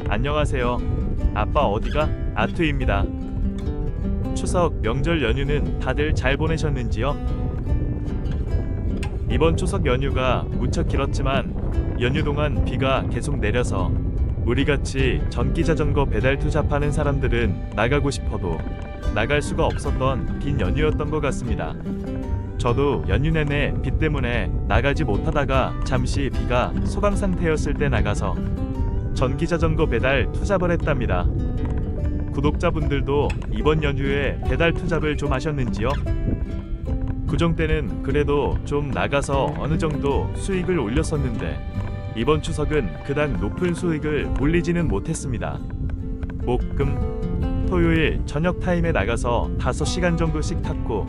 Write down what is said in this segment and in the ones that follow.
안녕하세요. 아빠 어디가? 아투입니다. 추석 명절 연휴는 다들 잘 보내셨는지요? 이번 추석 연휴가 무척 길었지만 연휴 동안 비가 계속 내려서 우리같이 전기자전거 배달 투잡하는 사람들은 나가고 싶어도 나갈 수가 없었던 긴 연휴였던 것 같습니다. 저도 연휴 내내 비 때문에 나가지 못하다가 잠시 비가 소강 상태였을 때 나가서 전기자전거 배달 투잡을 했답니다. 구독자분들도 이번 연휴에 배달 투잡을 좀 하셨는지요? 구정 때는 그래도 좀 나가서 어느 정도 수익을 올렸었는데 이번 추석은 그닥 높은 수익을 올리지는 못했습니다. 목, 금, 토요일 저녁 타임에 나가서 5시간 정도씩 탔고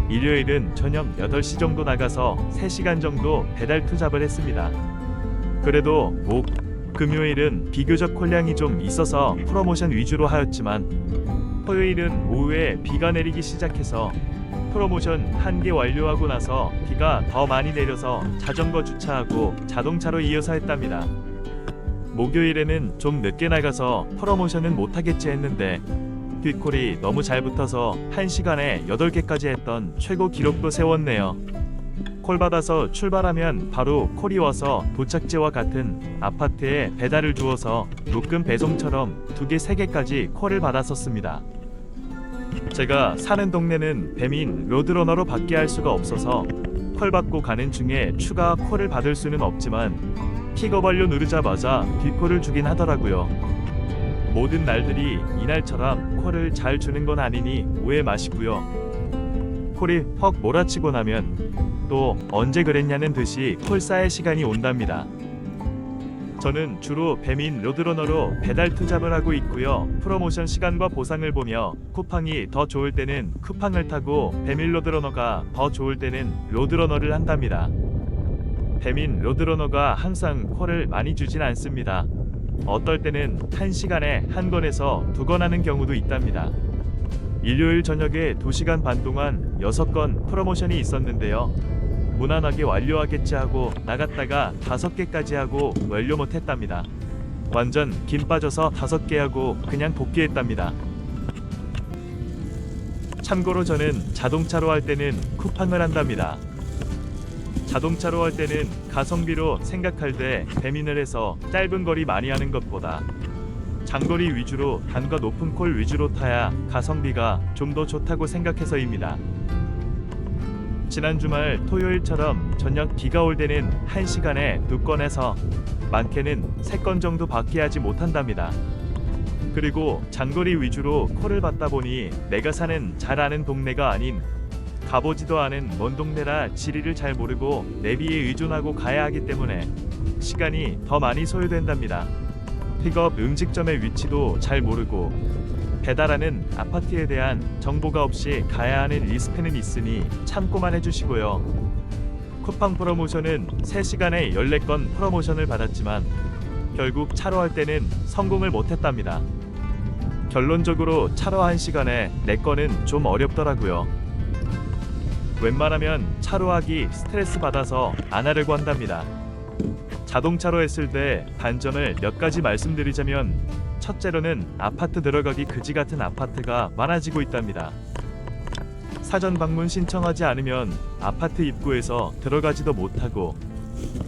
일요일은 저녁 8시 정도 나가서 3시간 정도 배달 투잡을 했습니다. 그래도 목, 금요일은 비교적 콜량이 좀 있어서 프로모션 위주로 하였지만 토요일은 오후에 비가 내리기 시작해서 프로모션 한 개 완료하고 나서 비가 더 많이 내려서 자전거 주차하고 자동차로 이어서 했답니다. 목요일에는 좀 늦게 나가서 프로모션은 못하겠지 했는데 뒷콜이 너무 잘 붙어서 1시간에 8개까지 했던 최고 기록도 세웠네요. 콜 받아서 출발하면 바로 콜이 와서 도착지와 같은 아파트에 배달을 주어서 묶음 배송처럼 2개, 3개까지 콜을 받았었습니다. 제가 사는 동네는 배민 로드러너로 받게 할 수가 없어서 콜 받고 가는 중에 추가 콜을 받을 수는 없지만 픽업 완료 누르자마자 뒷콜을 주긴 하더라고요. 모든 날들이 이날처럼 콜을 잘 주는 건 아니니 오해 마시고요. 콜이 퍽 몰아치고 나면 또 언제 그랬냐는 듯이 콜사의 시간이 온답니다. 저는 주로 배민 로드러너로 배달 투잡을 하고 있고요. 프로모션 시간과 보상을 보며 쿠팡이 더 좋을 때는 쿠팡을 타고 배민 로드러너가 더 좋을 때는 로드러너를 한답니다. 배민 로드러너가 항상 콜을 많이 주진 않습니다. 어떨 때는 1시간에 1건에서 2건 하는 경우도 있답니다. 일요일 저녁에 2시간 반 동안 6건 프로모션이 있었는데요. 무난하게 완료하겠지 하고 나갔다가 5개까지 하고 완료 못했답니다. 완전 김 빠져서 5개 하고 그냥 복귀했답니다. 참고로 저는 자동차로 할 때는 쿠팡을 한답니다. 자동차로 할 때는 가성비로 생각할 때 배민을 해서 짧은 거리 많이 하는 것보다 장거리 위주로 단가 높은 콜 위주로 타야 가성비가 좀 더 좋다고 생각해서입니다. 지난 주말 토요일처럼 저녁 비가 올 때는 1시간에 2건에서 많게는 3건 정도 밖에 하지 못한답니다. 그리고 장거리 위주로 콜을 받다 보니 내가 사는 잘 아는 동네가 아닌 가보지도 않은 먼 동네라 지리를 잘 모르고 내비에 의존하고 가야 하기 때문에 시간이 더 많이 소요된답니다. 픽업 음식점의 위치도 잘 모르고 배달하는 아파트에 대한 정보가 없이 가야 하는 리스크는 있으니 참고만 해주시고요. 쿠팡 프로모션은 3시간에 14건 프로모션을 받았지만 결국 차로 할 때는 성공을 못했답니다. 결론적으로 차로 1시간에 4건은 좀 어렵더라고요. 웬만하면 차로 하기 스트레스 받아서 안 하려고 한답니다. 자동차로 했을 때 단점을 몇 가지 말씀드리자면 첫째로는 아파트 들어가기 그지 같은 아파트가 많아지고 있답니다. 사전 방문 신청하지 않으면 아파트 입구에서 들어가지도 못하고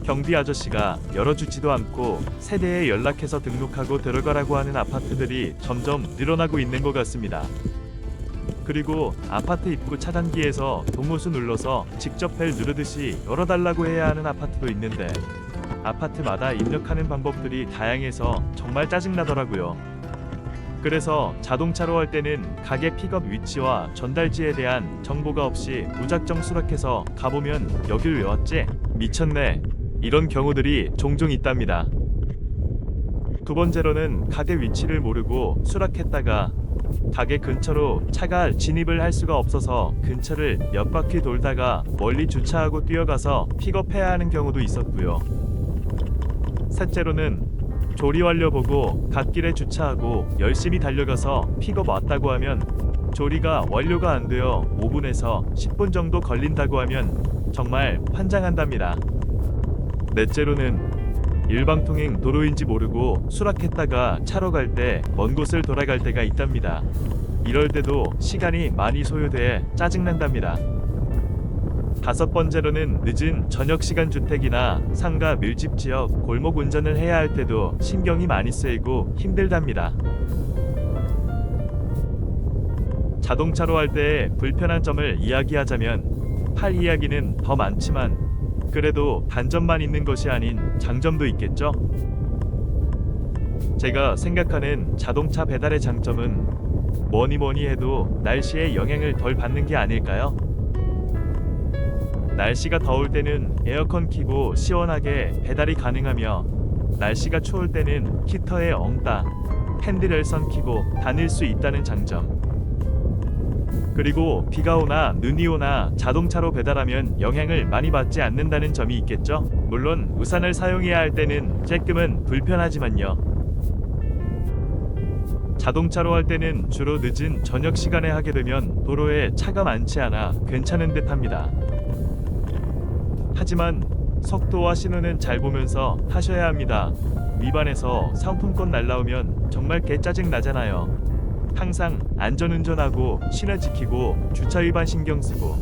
경비 아저씨가 열어주지도 않고 세대에 연락해서 등록하고 들어가라고 하는 아파트들이 점점 늘어나고 있는 것 같습니다. 그리고 아파트 입구 차단기에서 동호수 눌러서 직접 벨 누르듯이 열어달라고 해야 하는 아파트도 있는데 아파트마다 입력하는 방법들이 다양해서 정말 짜증나더라고요. 그래서 자동차로 할 때는 가게 픽업 위치와 전달지에 대한 정보가 없이 무작정 수락해서 가보면 여길 왜 왔지? 미쳤네. 이런 경우들이 종종 있답니다. 두 번째로는 가게 위치를 모르고 수락했다가 가게 근처로 차가 진입을 할 수가 없어서 근처를 몇 바퀴 돌다가 멀리 주차하고 뛰어가서 픽업해야 하는 경우도 있었고요. 셋째로는 조리 완료 보고 갓길에 주차하고 열심히 달려가서 픽업 왔다고 하면 조리가 완료가 안 되어 5분에서 10분 정도 걸린다고 하면 정말 환장한답니다. 넷째로는 일방통행 도로인지 모르고 수락했다가 차로 갈 때 먼 곳을 돌아갈 때가 있답니다. 이럴 때도 시간이 많이 소요돼 짜증난답니다. 다섯 번째로는 늦은 저녁 시간 주택이나 상가 밀집 지역 골목 운전을 해야 할 때도 신경이 많이 쓰이고 힘들답니다. 자동차로 할 때 불편한 점을 이야기하자면 할 이야기는 더 많지만 그래도 단점만 있는 것이 아닌 장점도 있겠죠? 제가 생각하는 자동차 배달의 장점은 뭐니 해도 날씨에 영향을 덜 받는 게 아닐까요? 날씨가 더울 때는 에어컨 켜고 시원하게 배달이 가능하며 날씨가 추울 때는 히터에 엉따 핸들열선 켜고 다닐 수 있다는 장점. 그리고 비가 오나 눈이 오나 자동차로 배달하면 영향을 많이 받지 않는다는 점이 있겠죠? 물론 우산을 사용해야 할 때는 조금은 불편하지만요. 자동차로 할 때는 주로 늦은 저녁 시간에 하게 되면 도로에 차가 많지 않아 괜찮은 듯 합니다. 하지만 속도와 신호는 잘 보면서 하셔야 합니다. 위반해서 상품권 날라오면 정말 개짜증 나잖아요. 항상 안전운전하고 신호 지키고 주차 위반 신경 쓰고.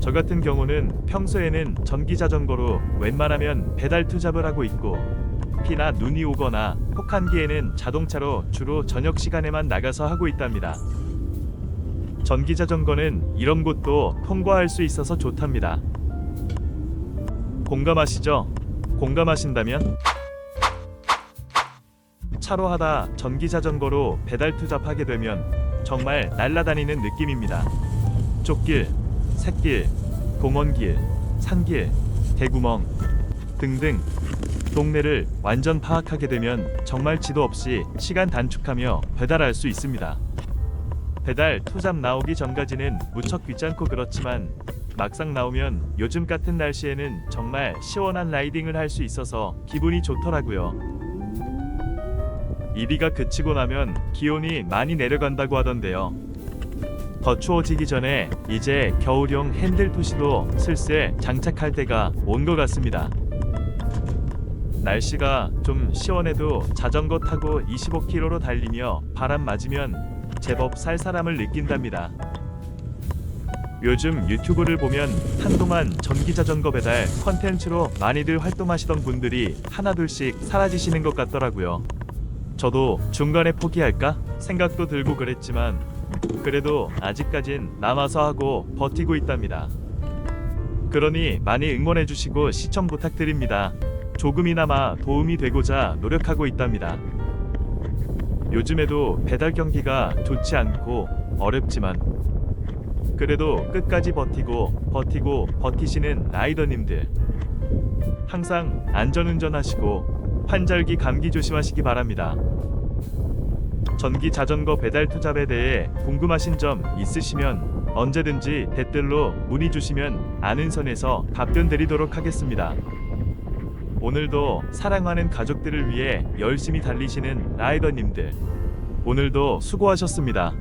저 같은 경우는 평소에는 전기자전거로 웬만하면 배달 투잡을 하고 있고 비나 눈이 오거나 혹한기에는 자동차로 주로 저녁 시간에만 나가서 하고 있답니다. 전기자전거는 이런 곳도 통과할 수 있어서 좋답니다. 공감하시죠? 공감하신다면? 차로 하다 전기자전거로 배달 투잡하게 되면 정말 날아다니는 느낌입니다. 좁길, 샛길, 공원길, 산길, 대구멍 등등 동네를 완전 파악하게 되면 정말 지도 없이 시간 단축하며 배달할 수 있습니다. 배달 투잡 나오기 전까지는 무척 귀찮고 그렇지만 막상 나오면 요즘 같은 날씨에는 정말 시원한 라이딩을 할 수 있어서 기분이 좋더라고요. 이 비가 그치고 나면 기온이 많이 내려간다고 하던데요. 더 추워지기 전에 이제 겨울용 핸들 토시도 슬슬 장착할 때가 온 것 같습니다. 날씨가 좀 시원해도 자전거 타고 25km로 달리며 바람 맞으면 제법 쌀쌀함을 느낀답니다. 요즘 유튜브를 보면 한동안 전기자전거 배달 컨텐츠로 많이들 활동하시던 분들이 하나둘씩 사라지시는 것 같더라고요. 저도 중간에 포기할까 생각도 들고 그랬지만 그래도 아직까진 남아서 하고 버티고 있답니다. 그러니 많이 응원해주시고 시청 부탁드립니다. 조금이나마 도움이 되고자 노력하고 있답니다. 요즘에도 배달 경기가 좋지 않고 어렵지만 그래도 끝까지 버티시는 라이더님들 항상 안전운전하시고 환절기 감기 조심하시기 바랍니다. 전기 자전거 배달 투잡에 대해 궁금하신 점 있으시면 언제든지 댓글로 문의 주시면 아는 선에서 답변 드리도록 하겠습니다. 오늘도 사랑하는 가족들을 위해 열심히 달리시는 라이더님들 오늘도 수고하셨습니다.